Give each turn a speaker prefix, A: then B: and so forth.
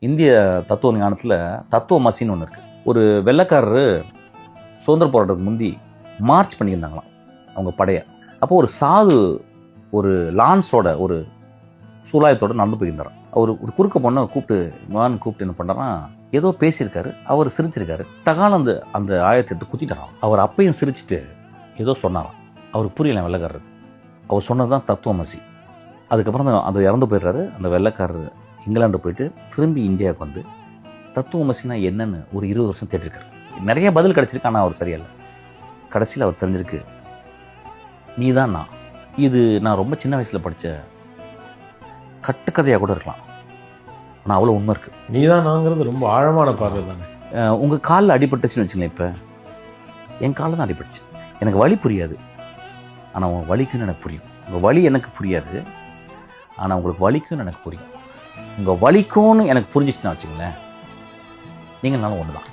A: இந்திய தத்துவ ஞானத்தில் தத்துவமசின்னு ஒன்று இருக்குது. ஒரு வெள்ளைக்காரரு சுதந்திர போராட்டத்துக்கு முந்தி மார்ச் பண்ணியிருந்தாங்களாம் அவங்க படைய. அப்போ ஒரு சாது ஒரு லான்ஸோட ஒரு சூலாயத்தோடு நடந்து போயிருந்தார். அவர் ஒரு குறுக்க பொண்ணை கூப்பிட்டு என்ன பண்ணுறாருன்னா ஏதோ பேசியிருக்காரு. அவர் சிரிச்சிருக்காரு. தகால அந்த ஆயத்தை எடுத்து குத்திட்டாராம். அவர் அப்பையும் சிரிச்சிட்டு ஏதோ சொன்னாராம். அவருக்கு புரியல வெள்ளைக்காரருக்கு. அவர் சொன்னது தான் தத்துவமசி. அதுக்கப்புறம் அந்த இறந்து போயிடுறாரு. அந்த வெள்ளைக்காரர் இங்கிலாண்டு போயிட்டு திரும்பி இந்தியாவுக்கு வந்து தத்துவமசினா என்னன்னு ஒரு 20 வருஷம் தேடிருக்காரு. நிறைய பதில் கிடச்சிருக்கு. ஆனால் அவர் சரியில்லை. கடைசியில் அவர் தெரிஞ்சிருக்கு, நீ தான் நான். இது நான் ரொம்ப சின்ன வயசில் படித்த கட்டுக்கதையாக கூட இருக்கலாம், ஆனால் அவ்வளோ உண்மை இருக்குது.
B: நீ தான் நாங்கிறது ரொம்ப ஆழமான பார்வை தானே.
A: உங்கள் காலில் அடிபட்டுச்சுன்னு வச்சுங்களேன். இப்போ என் காலில் தான் அடிபட்டுச்சு. எனக்கு வலி புரியாது, ஆனால் உங்கள் வலிக்குன்னு எனக்கு புரியும். உங்கள் வலி எனக்கு புரியாது, ஆனால் உங்களுக்கு வலிக்குன்னு எனக்கு புரியும். உங்கள் வலிக்கும்னு எனக்கு புரிஞ்சிச்சுன்னா வச்சுங்களேன், நீங்கள் நானும் ஒன்று தான்.